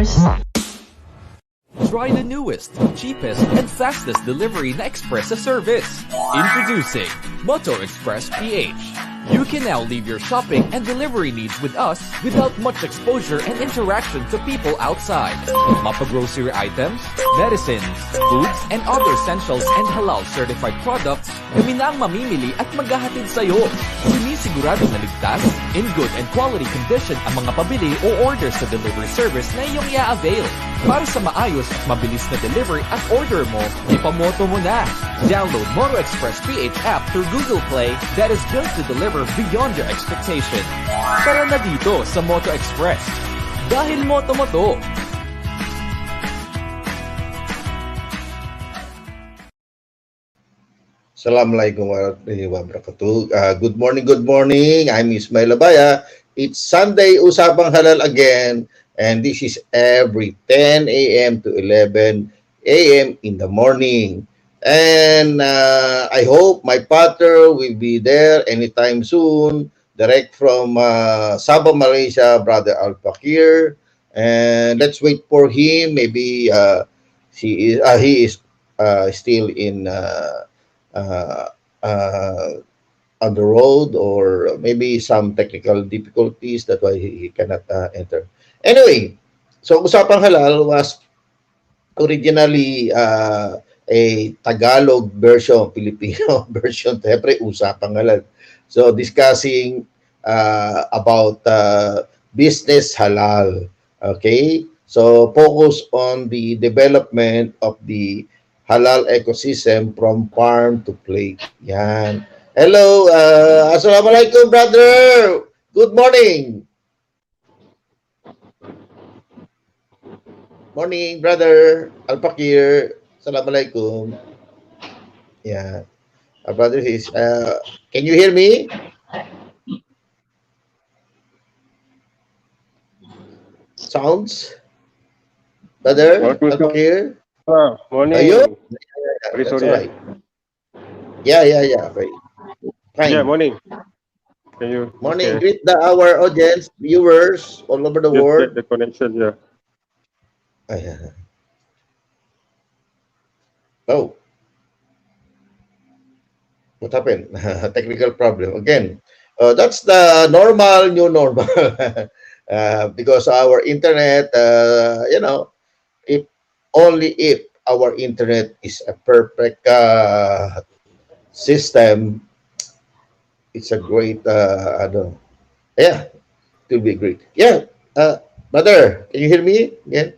customers. Try the newest, cheapest, and fastest delivery na express service. Introducing Moto Express PH. You can now leave your shopping and delivery needs with us without much exposure and interaction to people outside. Mapa-grocery items, medicines, foods, and other essentials and halal certified products, kami na ang mamimili at maghahatid sa'yo. Sinisigurado na ligtas, in good and quality condition ang mga pabili o orders sa delivery service na iyong i-avail. Para sa maayos at mabilis na delivery at order mo, ipamoto mo na. Download Moto Express PH app through Google Play that is built to deliver beyond your expectation. Tara na dito sa Moto Express. Dahil moto mo to. Assalamualaikum warahmatullahi wabarakatuh. Good morning. I'm Ismail Abaya. It's Sunday, Usapang Halal again. And this is every 10 a.m. to 11 a.m. in the morning. And I hope my partner will be there anytime soon, direct from Sabah, Malaysia, Brother Fakhir. And let's wait for him. Maybe he is still in on the road, or maybe some technical difficulties. That's why he cannot enter. Anyway, so Usapang Halal was originally a Tagalog version, Filipino version, siyempre Usapang Halal. So discussing about business halal. Okay? So focus on the development of the halal ecosystem from farm to plate. Yan. Hello, assalamualaikum, brother. Good morning. Morning, brother Al-Fakir. Assalamualaikum. Yeah. Our brother is, can you hear me? Sounds? Brother Al-Fakir? Morning. Are you? Very That's sorry. right. Yeah. Fine. Yeah, morning. Can you? Morning. Okay. Greet our audience, viewers all over the Just world. get the connection here. Oh, what happened? Technical problem again. That's the new normal. Because our internet, if only if our internet is a perfect system, it's a great, yeah, it will be great. Yeah, brother, can you hear me again?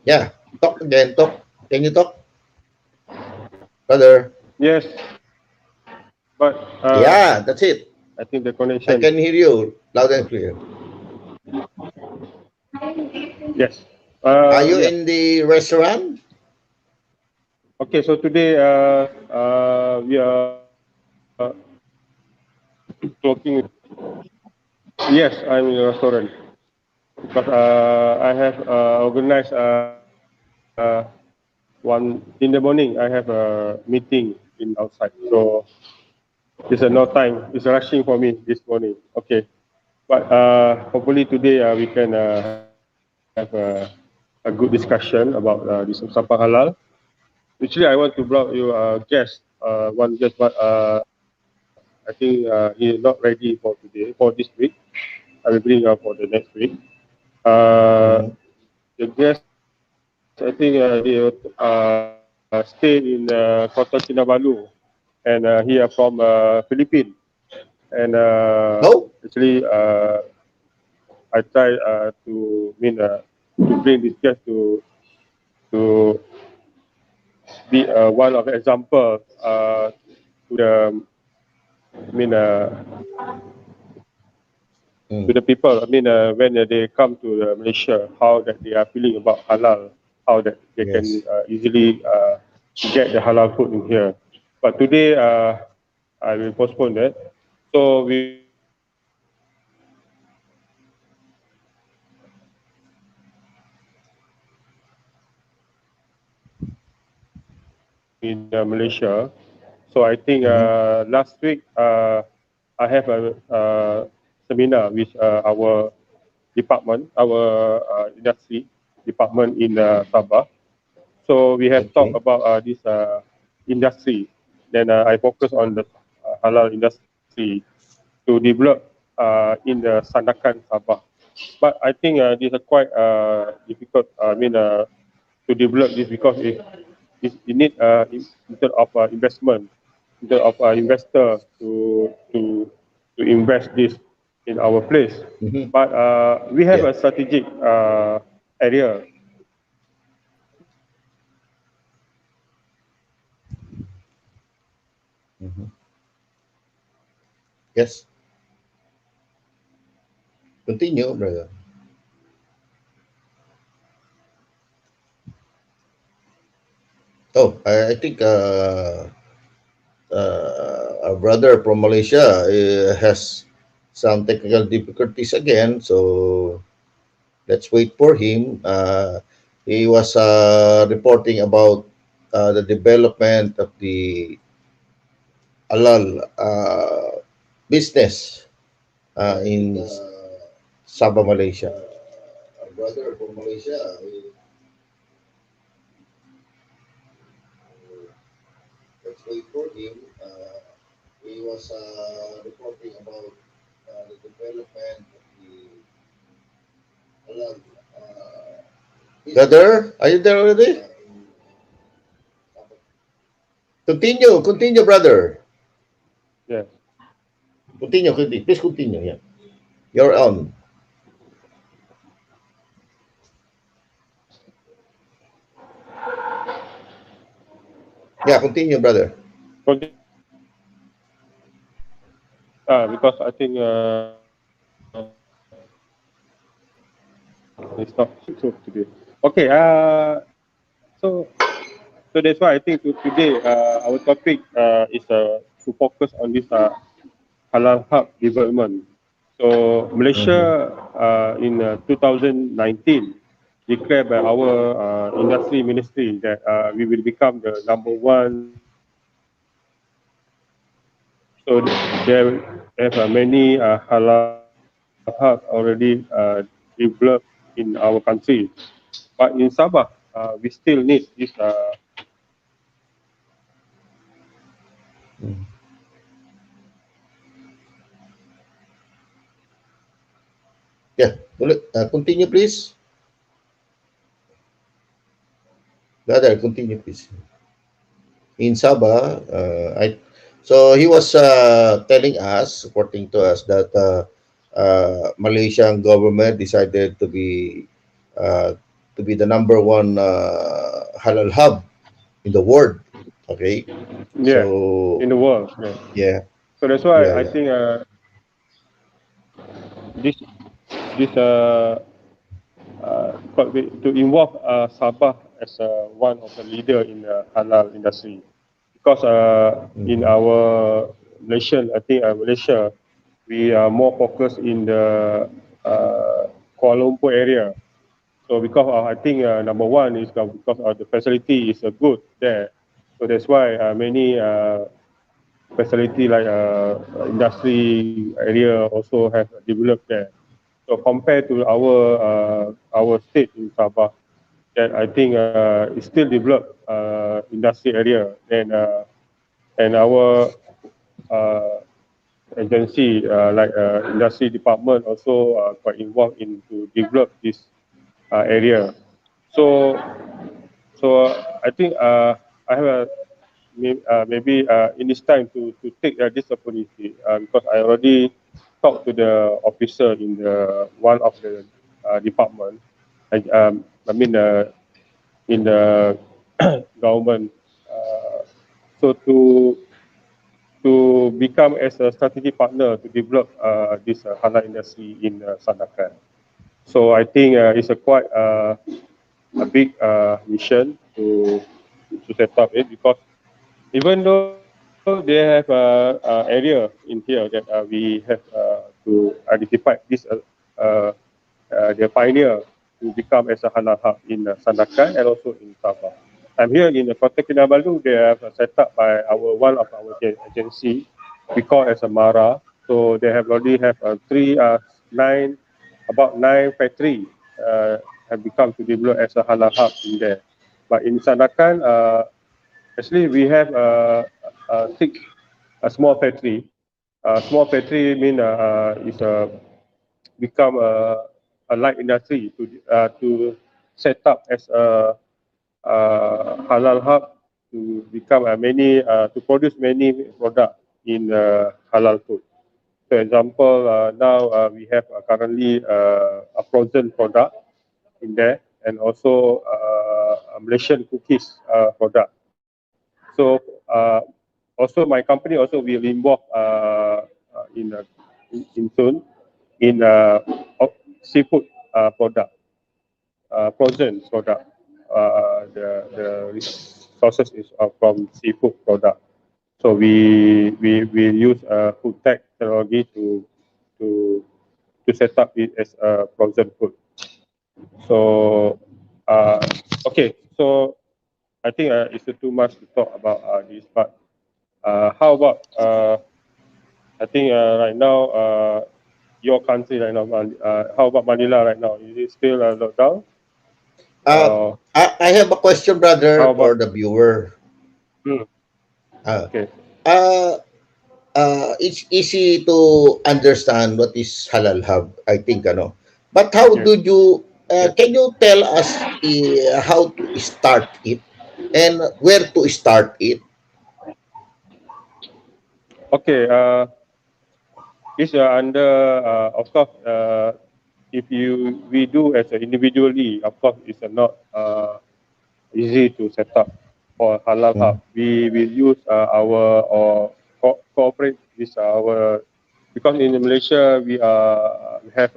Yeah, talk again, talk. Can you talk? Brother? Yes. But Yeah, that's it. I think the I connection. can hear you loud and clear. Yes. Are you yeah. in the restaurant? Okay, so today we are talking. Yes, I'm in a restaurant because I have organized one in the morning. I have a meeting in outside, so it's no time. It's rushing for me this morning. Okay, but hopefully today we can have a good discussion about this Usapang Halal. Actually, I want to bring you a guest, one guest, but I think he is not ready for today, for this week. I will bring up for the next week. The guest, I think they stay in Kota Kinabalu, and he are from Philippines. And actually, I try to bring this guest to be one of the example to the to the people. When they come to Malaysia, how that they are feeling about halal, how that they Yes. can easily get the halal food in here. But today, I will postpone that. So we in Malaysia. So I think last week I have a seminar with our department, our industry department in Sabah. So we have talked Okay. about this industry. Then I focus on the halal industry to develop in the Sandakan Sabah. But I think this is quite difficult. To develop this because it need in terms of investment, in terms of investor to invest this in our place. Mm-hmm. But we have Yeah. a strategic area. Mm-hmm. Yes. Continue, brother. Oh, I think our brother from Malaysia has some technical difficulties again. So let's wait for him. He was reporting about the development of the halal business in Sabah, Malaysia. Our brother from Malaysia. Let's wait for him. He was reporting about the development of the halal. Brother, are you there already? Continue, continue, brother. Yes. Continue, continue. Please continue. Yeah, you're on. Yeah, continue, brother. Because I think it's not so today. Okay. So that's why I think today our topic is to focus on this halal hub development. So Mm-hmm. Malaysia in 2019 declared by our industry ministry that we will become the number one halal hub. So there have many halal hubs already developed in our country. But in Sabah, we still need this Yeah, continue, please. Brother, continue, please. In Sabah, so he was telling us, reporting to us that Malaysian government decided uh, to be the number one halal hub in the world. Okay, yeah so in the world. Yeah. yeah, So that's why yeah, I yeah. think this to involve Sabah as one of the leader in the halal industry, because in Mm-hmm. our Malaysian, I think Malaysia, we are more focused in the Kuala Lumpur area. So because I think number one is because the facility is good there. So that's why many facility like industry area also have developed there. So compared to our state in Sabah, that I think is still developed industry area, and our uh, agency like industry department also quite involved in to develop this area. So I think I have maybe in this time to take this opportunity because I already talked to the officer in the one of the department. I mean in the government. So to become as a strategic partner to develop this halal industry in Sandakan. So I think it's a big mission to set up it, because even though they have area in here that we have to identify this the pioneer to become as a halal hub in Sandakan and also in Sabah. I'm here in Kota Kinabalu. They have set up by one of our agency. We call as a Mara. So they have already have nine about 9 factory have become to develop as a halal hub in there. But in Sandakan, actually we have 6 a small factory. Small factory mean is become a light industry to set up as a halal hub to become to produce many product in halal food. For example, now we have currently a frozen product in there, and also a Malaysian cookies product. So also my company also will involve in soon in seafood product, frozen product. The resources is from seafood product. So we use food tech technology to set up it as a frozen food. So okay, so I think it's too much to talk about this, but how about I think right now your country right now, how about Manila right now? Is it still locked down? I have a question, How brother, for about the viewer. hmm, Uh, okay? uh, it's easy to understand what is halal hub, I think, ano. But how Yes, do you, yes. can you tell us how to start it and where to start it? Okay. This under of course if we do as an individually, of course it's not easy to set up for halal hub. Mm. We will use our or cooperate with our, because in Malaysia we have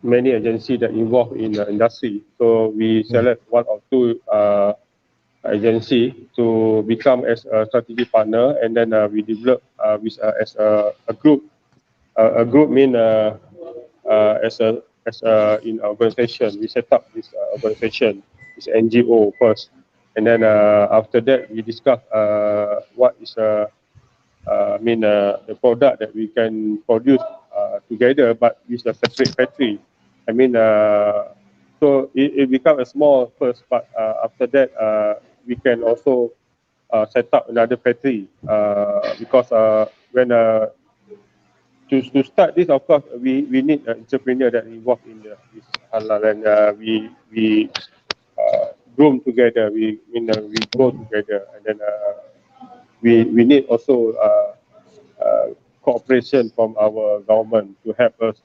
many agencies that involved in the industry. So we Mm. select 1 or 2 agency to become as a strategic partner, and then we develop as a group. A group mean as a in organization. We set up this organization, this NGO first, and then after that we discuss what is the product that we can produce together, but with a separate factory. I mean, so it becomes a small first, but after that we can also set up another factory because when to start this, of course, we need an entrepreneur that involved in this halal, and we groom together. We grow together, and then we need also cooperation from our government to help us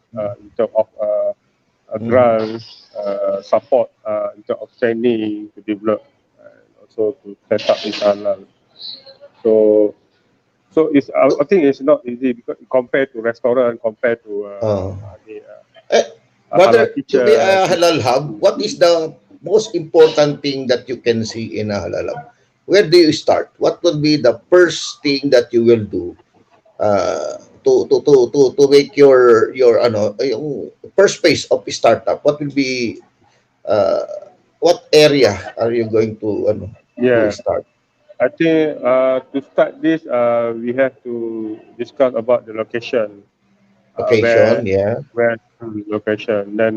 in terms of Mhm. grants, support in terms of training to develop, and also to set up this halal. So I think it's not easy because compared to restaurant, compared to Oh. the Eh, halal brother, to be kitchen. a halal hub, what is the most important thing that you can see in a halal hub? Where do you start? What would be the first thing that you will do to make your ano yung first phase of startup? What will be what area are you going to Yeah, start? I think to start this, we have to discuss about the location, Location, yeah. where location. Then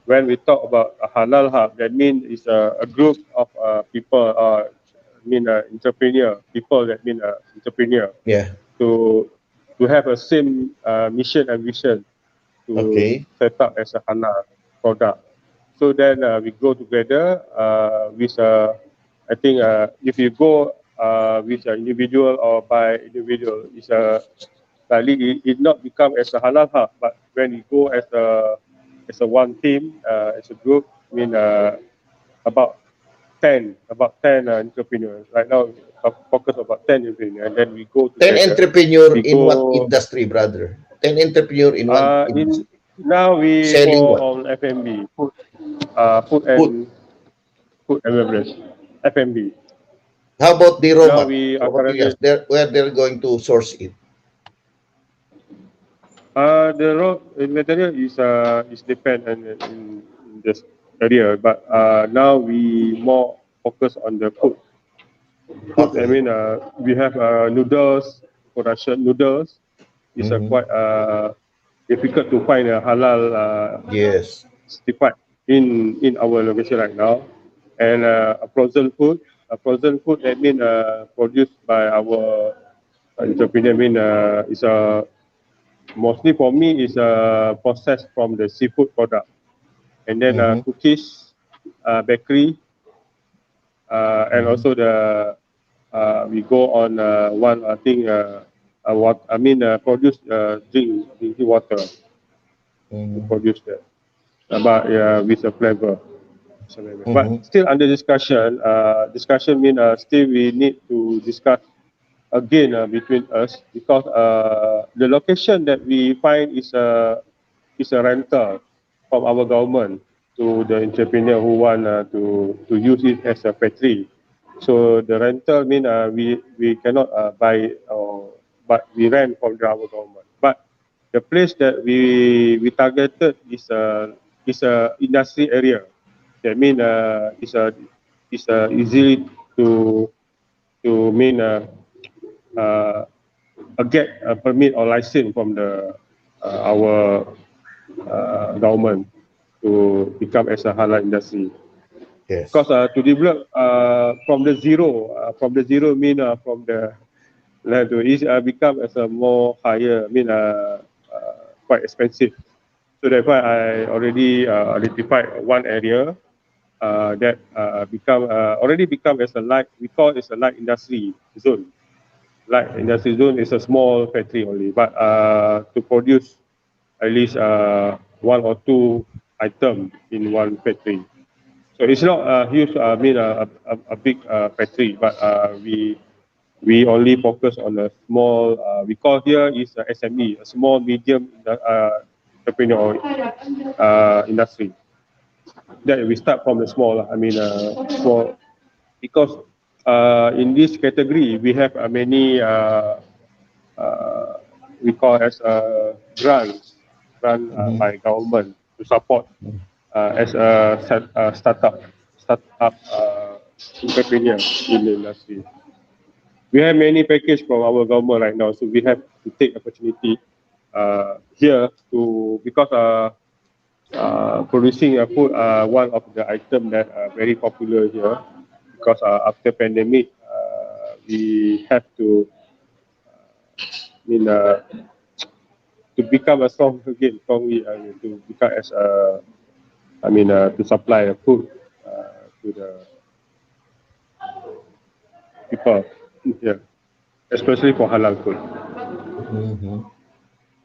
when we talk about a halal hub, that means it's a group of people, entrepreneur, people that mean entrepreneur Yeah. to have a same mission and vision to Okay. set up as a halal product. So then we go together with I think if you go with an individual or by individual, it's likely it not become as a halal hub. But when you go as a one team, as a group, about about ten entrepreneurs. Right now, we focus about 10 entrepreneurs, and then we go 10 together. entrepreneur We in what go industry, brother? 10 entrepreneur in one in industry. now we Selling for what? on FMB, food Food. and beverage, FMB. How about the Now raw we are materials? currently Where they're going to source it? the raw material is depend in this area, but now we more focus on the food. Food, Okay. we have noodles production. Noodles is a Mm-hmm. quite difficult to find a halal Yes. certified in our location right now. And a frozen food, that mean produced by our entrepreneur. Is a mostly for me is a processed from the seafood product, and then Mm-hmm. cookies, bakery, and Mm-hmm. also the we go on one I think what I mean produce drinking water to Mm-hmm. produce that, but with a flavor. Mm-hmm. But still under discussion. Discussion mean still we need to discuss again between us, because the location that we find is a rental from our government to the entrepreneur who want to use it as a factory. So the rental mean we cannot buy, but we rent from our government. But the place that we targeted is a industry area. That mean is easily to mean uh, get a permit or license from the our government to become as a halal industry. Because Yes. to develop from the zero mean from the land to is become as a more higher, quite expensive. So that's why I already identified one area that become already become as a light, we call it as a light industry zone. Light industry zone is a small factory only, but to produce at least one or two item in one factory. So it's not a huge, a big factory, but we only focus on a small. We call here is a SME, a small medium entrepreneur industry. That we start from the small. Small, because in this category we have many uh, we call as grants run Mm-hmm. by government to support as a startup entrepreneur in the industry. We have many package from our government right now, so we have to take opportunity here to, because producing food one of the item that are very popular here, because after pandemic we have to mean to become a strong again, strongly to become as a, to supply food to the people here, especially for halal food. Mm-hmm.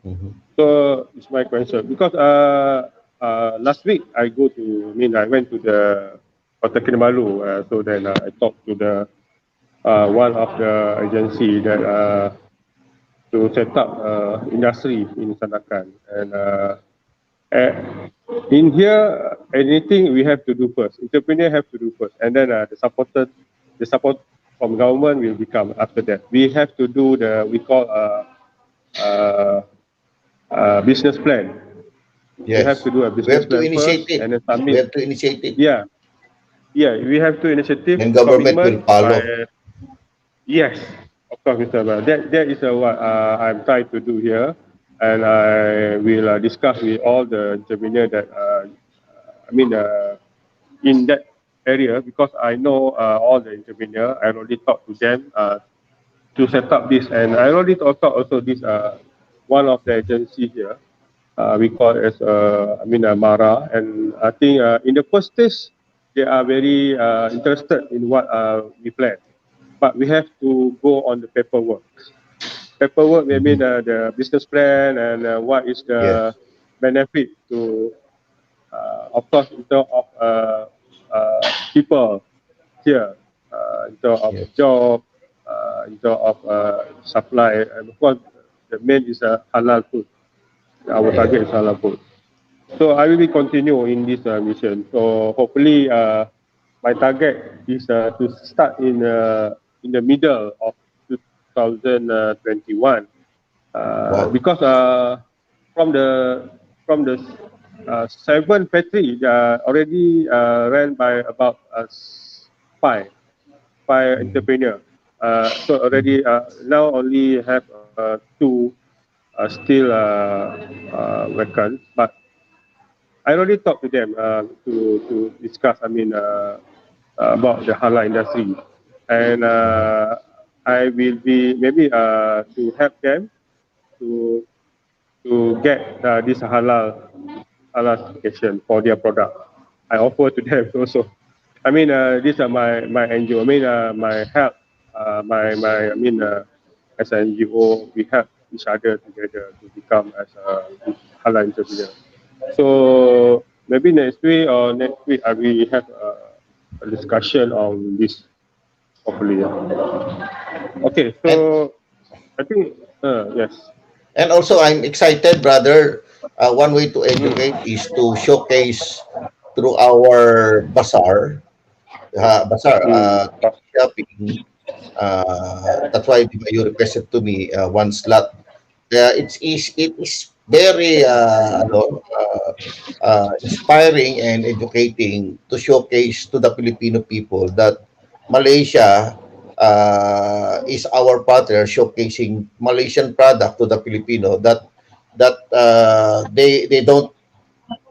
Mm-hmm. So it's my question, because last week I went to the Kota Kinabalu, so then I talked to the one of the agency that to set up industry in Sandakan, and uh, in here anything we have to do first. Entrepreneur have to do first, and then the support from government will become after that. We have to do the we call uh, business plan. We have Yes. to do a We business have to plan initiate first it. and then We submit. have to initiate it. Yeah, yeah, we have to initiative And government will commitment by, follow. yes, of course, Mr. Abaya. That is what I'm trying to do here, and I will discuss with all the entrepreneur that I mean in that area, because I know all the entrepreneur. I already talked to them to set up this, and I already talked also this one of the agency here. We call it as Mara, and I think in the first stage they are very interested in what we plan, but we have to go on the paperwork. Paperwork, Mm-hmm. the business plan, and what is the Yes. benefit to, of course, in terms of people here, in terms of Yes. job, in terms of supply, and of course, the main is halal food. Our Yes. target is halal food. So I will be continue in this mission. So hopefully, my target is to start in the middle of 2021, Wow. because from the seven factory already ran by about five Mm-hmm. entrepreneur. So Mm-hmm. already now only have two still vacant. But I already talked to them to discuss. About the halal industry, and I will be maybe to help them to get this halal certification for their product. I offer to them also. These are my NGO. My help. As an NGO, we help each other together to become as a halal entrepreneur. So maybe next week or next week, I will have a discussion on this properly. Okay, And so I think yes. and also I'm excited, brother. One way to Mm. educate is to showcase through our bazaar, Mm. shopping. That's why you requested to me one slot. It is very inspiring and educating to showcase to the Filipino people that Malaysia is our partner, showcasing Malaysian product to the Filipino, that they don't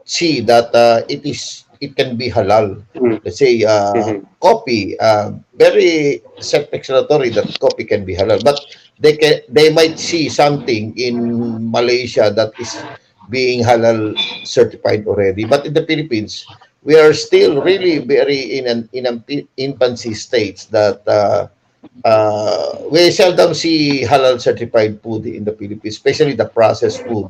see that it can be halal. Mm. Let's say Mm-hmm. coffee, very self-explanatory that coffee can be halal, but they might see something in Malaysia that is being halal certified already. But in the Philippines, we are still really very in an infancy states that we seldom see halal certified food in the Philippines, especially the processed food.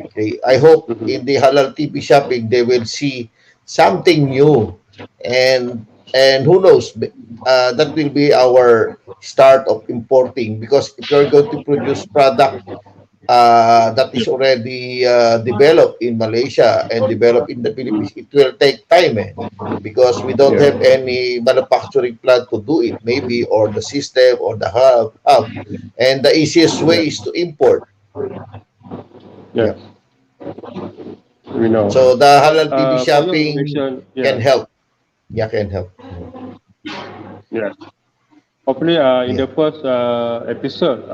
Okay, I hope Mm-hmm. in the halal TV shopping they will see something new, and who knows, that will be our start of importing, because if you're going to produce product that is already developed in Malaysia and developed in the Philippines, it will take time, because we don't have Yeah. any manufacturing plant to do it, maybe, or the system or the hub, and the easiest way is Yeah. to import. Yes. Yeah. We know. So the But halal TV for your shopping information, can yeah. help. Yeah, can help. Yeah. Hopefully, in Yeah. the first episode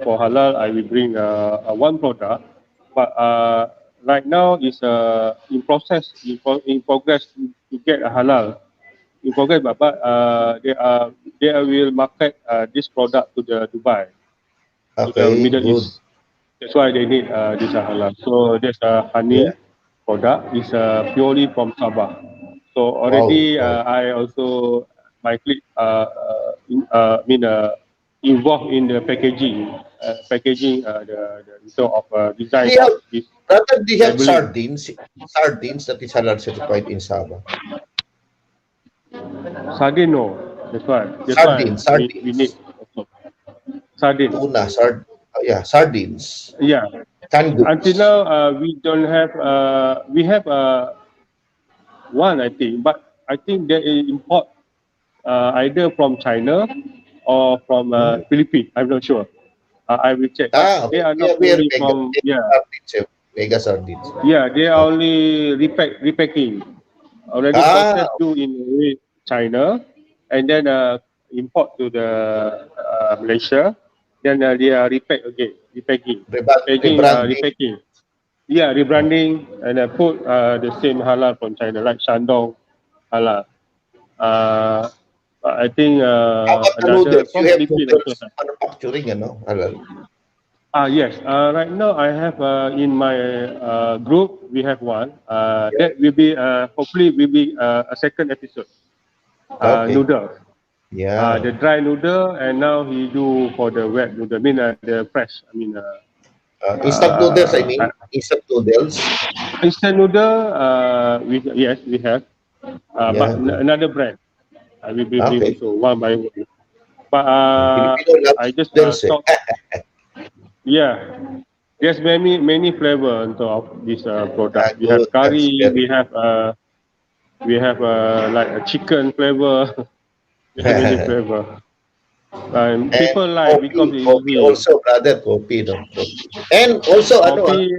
for halal, I will bring one product. But right now is in process, in progress to get a halal. In progress, but they will market this product to the Dubai, to the Okay, Middle good. East. That's why they need this halal. So there's a Yeah. honey product is purely from Sabah. So Wow. already Wow. I also my click involved in the packaging the sort of Do design you of have, this brother, do you have labeling. sardines that is halal certified in Sabah? Sardine no, that's why we need Sardines. also sardine. Tuna, yeah, sardines. Yeah. Canned Until goods. now, we don't have. We have one, I think, but I think they import either from China or from Hmm? Philippines. I'm not sure. I will check, but they Okay. are Yeah, not we are only from mega sardines. Mega sardines. yeah, they are Okay. only repacking, already Ah, processed do in China, and then import to the Malaysia. Then they are rebranding. repacking. Yeah, rebranding and put the same halal from China, like Shandong halal. Uh, I think How about the another noodles? from You have Philippines also. noodles manufacturing, halal. Yes. Right now I have in my group we have one. Yeah. That will be hopefully will be a second episode. Okay. Noodles. Yeah. The dry noodle and now he do for the wet noodle. The fresh. Instant noodles, I Uh, mean. Instant noodles. instant noodle. Yes we have. But Yeah, good. another brand. I will be bring Okay. also one by one. But Filipino I loves just noodles, talk. Yeah, there's many flavor on top of this product. We have Good. That's curry, very we have like a chicken flavor. We have many good. flavor. And People like because coffee, it's coffee easy. also, brother, coffee, no? Coffee. And also, Coffee,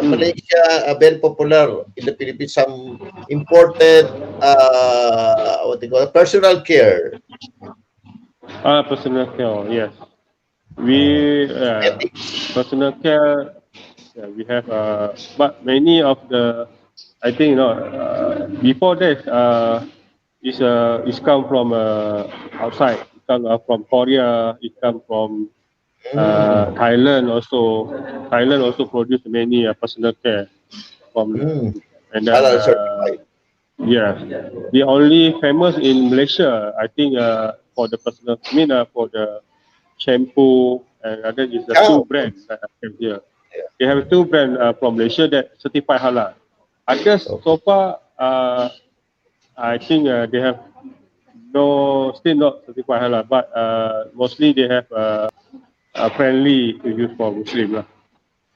Malaysia, very popular in the Philippines, some imported, what they call it, personal care. personal care. Yes, We Ethics. personal care. Yeah, we have but many of the I think before that is come from outside. It come from Korea. It come from Mm. Thailand also. Thailand also produce many personal care from Mm. and then Halal certified. yeah, the only famous in Malaysia, I think, for the personal, I mean, for the shampoo and other is the two Oh, brands that I have here. yeah. They have two brands from Malaysia that certified halal. Others Okay. so far, I think they have still not certified halal, but mostly they have friendly to use for Muslim lah.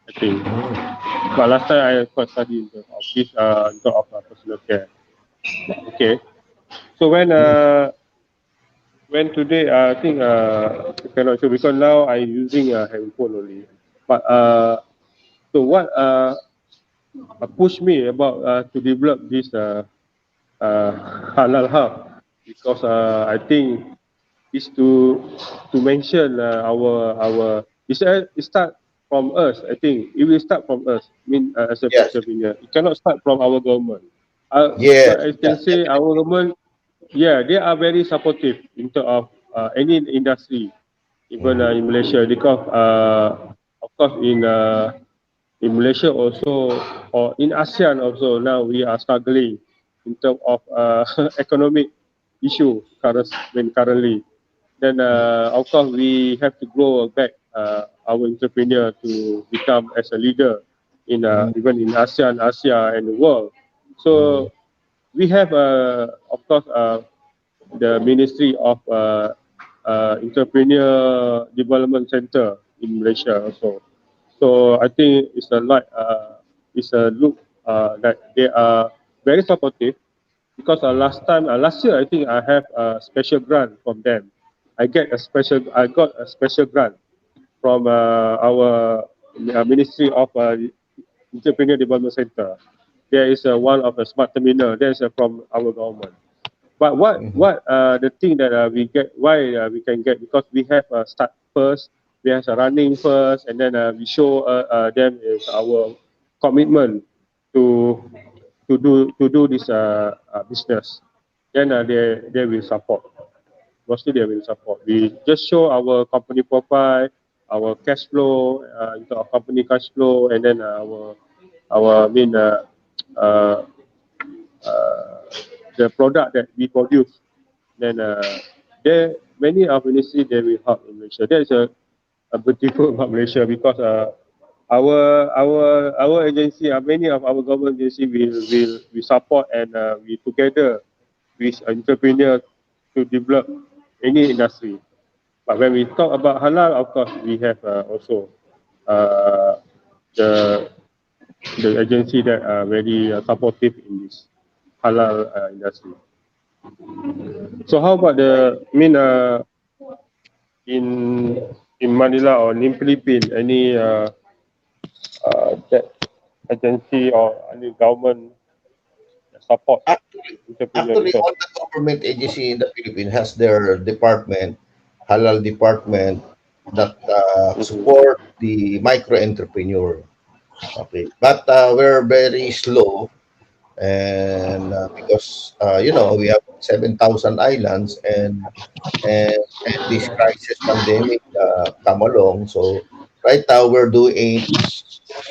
I think. Mm. But last time I first study in terms of this in terms of personal care. Okay. So Mm. when today I think cannot show because now I using a handphone only. But so what pushed me about to develop this uh, halal hub because I think is to mention it start from us. I think it will start from us. I mean as a Yes. entrepreneur, it cannot start from our government. What Yes. I Yeah, can say, our definitely. government, yeah, they are very supportive in terms of any industry, even Mm. in Malaysia because of course in Malaysia also or in ASEAN also now we are struggling in terms of economic issue currently. Then of course we have to grow back our entrepreneur to become as a leader in Mm. even in ASEAN, Asia and the world. Mm. So we have of course the Ministry of Entrepreneur Development Center in Malaysia also. So I think it's a look that they are very supportive because last year I think I have a special grant from them. I got a special grant from our Ministry of Entrepreneur Development Center. There is one of a smart terminal. There is from our government. But Mhm. the thing that we get why we can get because we have start first, we have a running first, and then we show them is our commitment to to do this business. Then they will support. Mostly they will support. We just show our company profile, our cash flow, into our company cash flow, and then our I mean uh, uh, the product that we produce. Then there many of industry they will help in Malaysia. That is a beautiful about Malaysia because our agency, many of our government agency will support and we together with entrepreneur to develop any industry. But when we talk about halal, of course we have also uh, the the agency that are very supportive in this halal industry. So how about I mean, in in Manila or in Philippines, any that agency or any government support Actually, actually, entrepreneurship? all the government agency in the Philippines has their department, halal department, that Mm-hmm. support the micro entrepreneur. Okay, but we're very slow, and because we have 7,000 islands, and this crisis pandemic come along. So right now we're doing it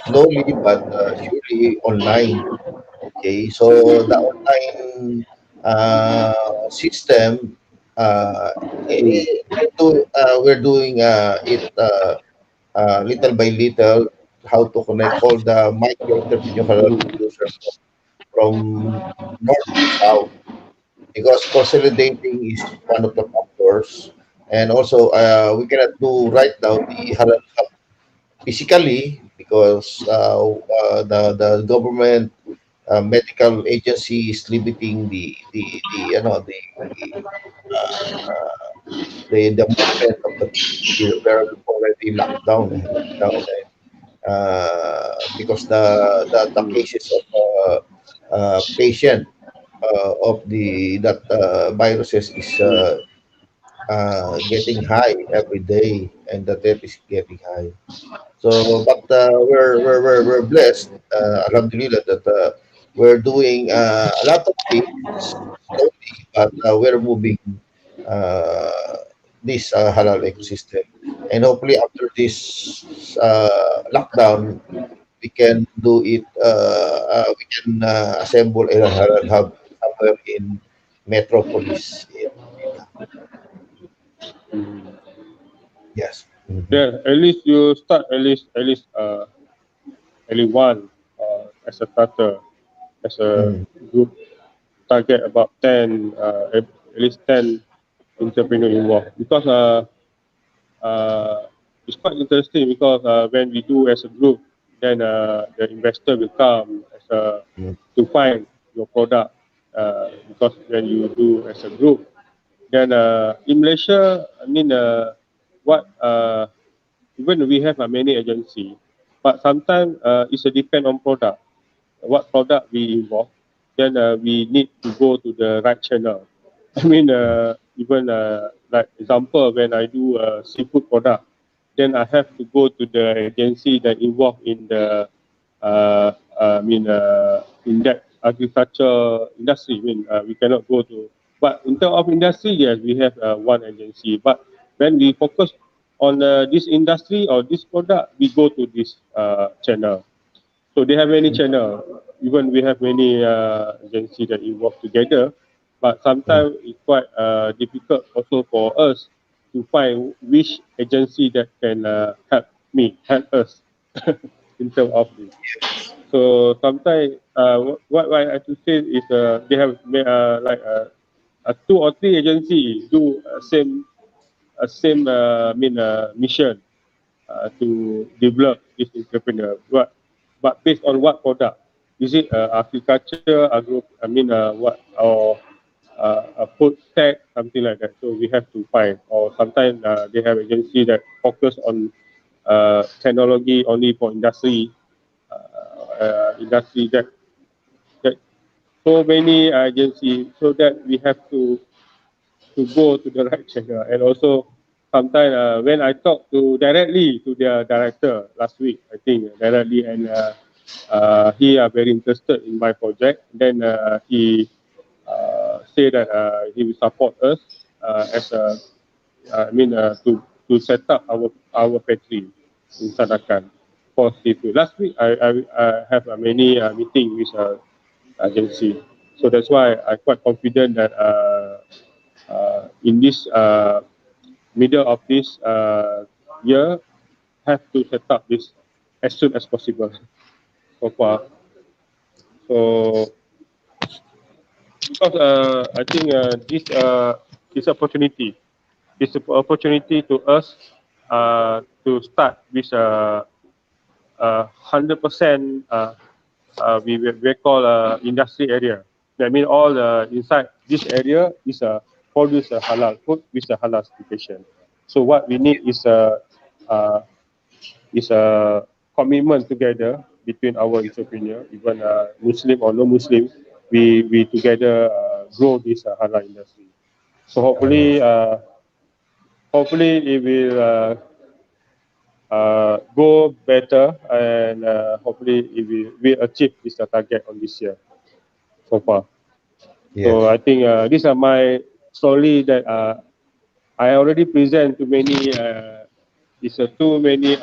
slowly but surely online. Okay, so the online system, uh, we're doing it little by little, how to connect all the micro entrepreneur halal producers from north to south, because consolidating is one of the factors. And also, we cannot do right now the halal hub physically because the government medical agency is limiting the the movement of the people. They're already locked down, because the cases of patient of the that viruses is getting high every day, and the debt is getting high. So, but we're blessed, Alhamdulillah, that we're doing a lot of things slowly, but we're moving this halal ecosystem. And hopefully, after this lockdown, we can do it. We can assemble a halal hub somewhere in Metropolis in Manila. Yes. Mhm. Yeah, at least you start at least one as a starter, as a Mm. group target about 10, at least 10 entrepreneur involved. Because it's quite interesting because when we do as a group, then the investor will come as a, Mm. to find your product. Because when you do as a group, then in Malaysia, I mean, what even we have many agency, but sometimes it's a depend on product. What product we involve, then we need to go to the right channel. I mean, even like example, when I do a seafood product, then I have to go to the agency that involved in the, in that agriculture industry. I mean, we cannot go to, but in terms of industry, yes, we have one agency. But when we focus on this industry or this product, we go to this channel. So they have many channel. Even we have many agency that involved together. But Mm. sometimes it's quite difficult also for us to find which agency that can help us in terms of this. So sometimes what I have to say is they have like two or three agency do same mission to develop this entrepreneur. But based on what product? Is it agriculture, agro? I mean, what or a food tech, something like that. So we have to find. Or sometimes they have agency that focus on technology only for industry. Industry that so many agency, so that we have to go to the right channel. And also, sometimes when I talk to directly to their director last week, I think directly, and he are very interested in my project. Then he say that he will support us as a, to set up our factory in Sanakan for seafood. Last week, I have a many meeting with agency. So that's why I'm quite confident that in this middle of this year, have to set up this as soon as possible so far. So because I think this opportunity is an opportunity to us to start with 100% we call industry area. That means all inside this area is produce a halal food with a halal certification. So what we need uh, is a commitment together between our entrepreneur, even Muslim or non-Muslim. We together grow this halal industry. So hopefully it will go better, and hopefully it will achieve this target on this year so far. So Yes. I think these are my story that I already present to many. It's too many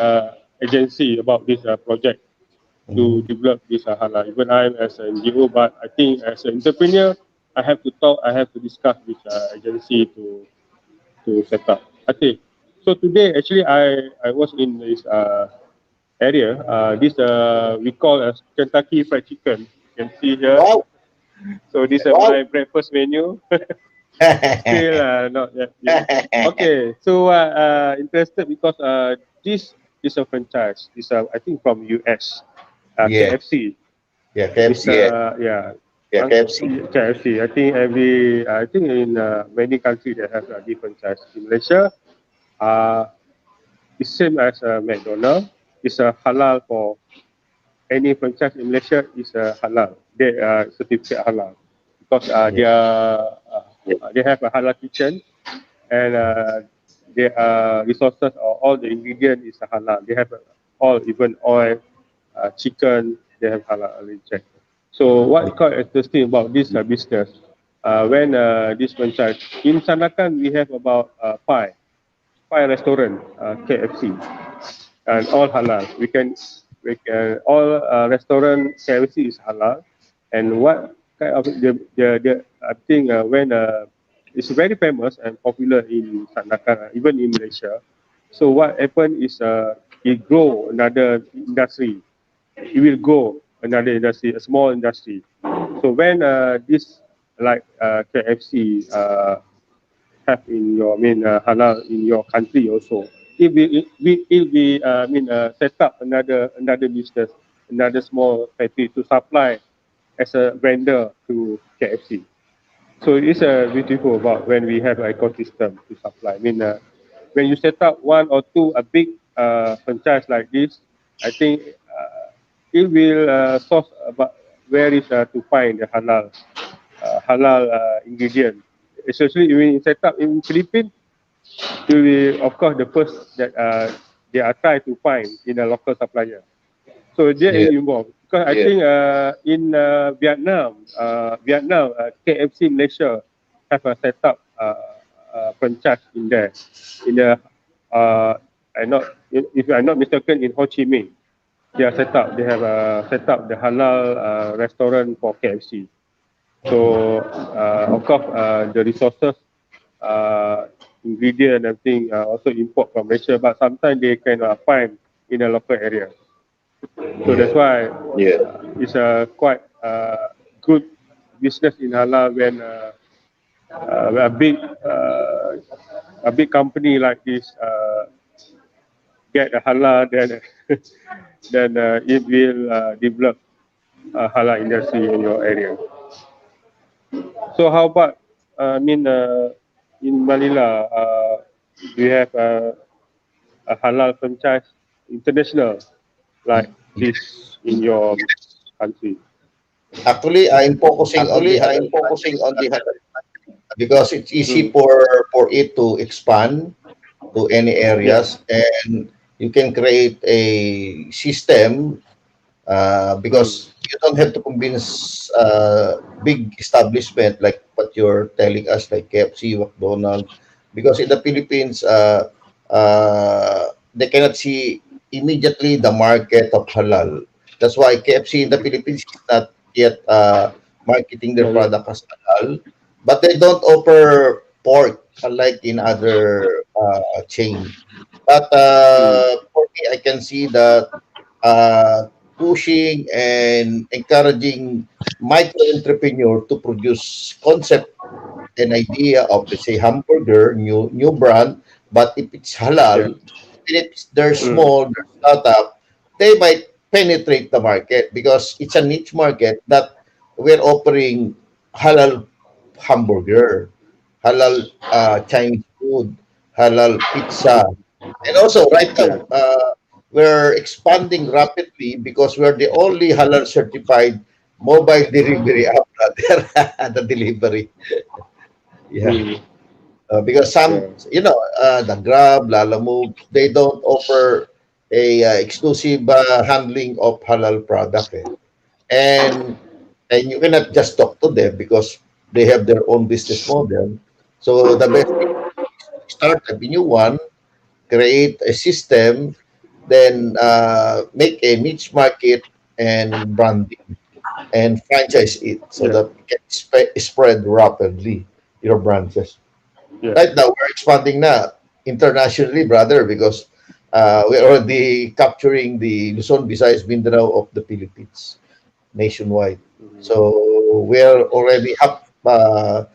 agency about this project to Mhm. develop this halal. Even I'm as an NGO, but I think as an entrepreneur, I have to talk. I have to discuss with agency to set up. Okay. So today, actually, I was in this area. This we call as Kentucky Fried Chicken. You can see here. Wow. So this is Wow. my breakfast menu. Still not yet. Okay. So interested because this is a franchise. It's I think from US, Yeah. KFC. Yeah. It's KFC. Yeah. yeah. Yeah. KFC. KFC. I think in many countries they have a different size. In Malaysia, uh, it's same as McDonald's. It's a halal for any franchise in Malaysia is halal. They certificate halal because Yeah. they have a halal kitchen. and their resources or all the ingredient is halal. They have all, even oil, chicken, they have halal already checked. So what quite interesting about this business, when this franchise, in Sandakan we have about five restaurant, KFC, and all halal. We can all restaurant KFC is halal, and what kind of I think when it's very famous and popular in Sandakan, even in Malaysia. So what happened is it grow another industry. It will go another industry, a small industry. So when this like KFC have in your, I mean, halal in your country also. It will be set up another business, another small factory to supply as a vendor to KFC. So it's beautiful about when we have an ecosystem to supply. I mean, when you set up one or two a big franchise like this, I think it will source about where is to find the halal ingredient. Especially when you set up in Philippines, to be, of course, the first that they are trying to find in a local supplier. So they Yeah. are involved. Because I think in Vietnam, KFC Malaysia have a set up franchise in there. In the, I not, if I'm not mistaken, in Ho Chi Minh, they are set up. They have set up the halal restaurant for KFC. So of course, the resources, uh, ingredient and everything also import from Malaysia, but sometimes they can find in a local area. So that's Yeah. why Yeah. it's a quite good business in halal when a big company like this get a halal, then then it will develop a halal industry in your area. So how about in Manila, do you have a halal franchise international like this in your country? Actually, I'm focusing on the Actually, halal I'm focusing on the because it's easy Mm. for it to expand to any Yeah, areas, and you can create a system mm. because you don't have to convince big establishment like what you're telling us, like KFC, McDonald's, because in the Philippines, they cannot see immediately the market of halal. That's why KFC in the Philippines is not yet marketing their Not yet. product as halal, but they don't offer pork unlike in other chain. But Mm. for me, I can see that pushing and encouraging micro entrepreneur to produce concept and idea of, let's say, hamburger, new brand, but if it's Yeah. halal, even if they're Mm. small, they're startup, they might penetrate the market because it's a niche market that we're offering halal hamburger, halal Chinese food, halal pizza, and also right Yeah. now we're expanding rapidly because we're the only halal certified mobile delivery app out there. The delivery, yeah. Mm. Because some, Yeah. the Grab, Lalamove, they don't offer a exclusive handling of halal product. And you cannot just talk to them because they have their own business model. So the best thing is start a new one, create a system, then make a niche market and branding and franchise it so Yeah. that it can spread rapidly your branches. Yeah. Right now, we're expanding na internationally, brother, because we're already capturing the Luzon, Visayas, Mindanao of the Philippines nationwide. Mm. So we're already halfly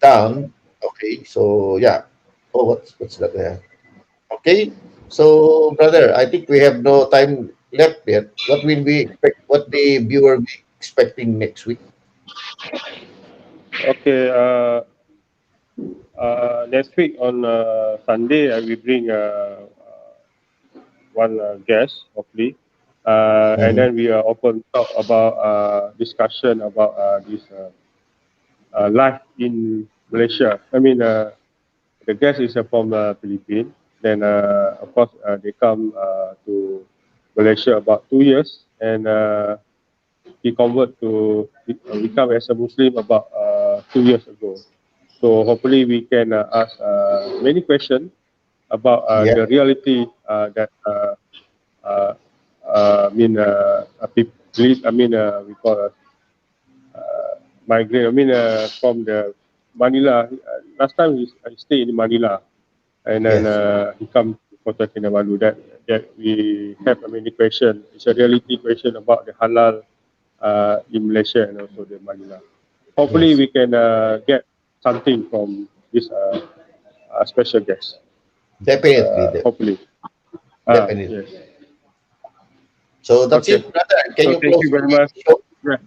done. Okay, so yeah. Oh, what's that there? Okay, so brother, I think we have no time left yet. What will we expect? What the viewer be expecting next week? Okay. Next week on Sunday, I will bring one guest, hopefully, and Mhm. then we are open talk about discussion about this life in Malaysia. I mean, the guest is from Philippines. Then, of course, they come to Malaysia about 2 years, and he convert to become as a Muslim about 2 years ago. So hopefully we can ask many questions about Yeah. the reality that uh, people, we call migrate. From the Manila. Last time he stayed in Manila, and then Yes. he come to Kota Kinabalu. That we have many question. It's a reality question about the halal in Malaysia and also the Manila. Hopefully, Yes. we can get something from this special guest. Definitely. Hopefully, Definitely. yes. So that's Okay. it, brother. Can So you thank close you very the much. show? Yeah.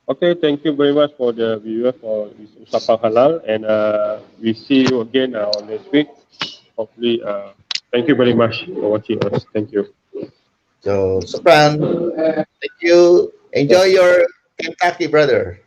Okay, thank you very much for the viewer for this Usapang Halal, and we see you again on next week. Hopefully, thank you very much for watching us. Thank you. So, Sopran, thank you. Yeah. Enjoy your Kentucky, brother.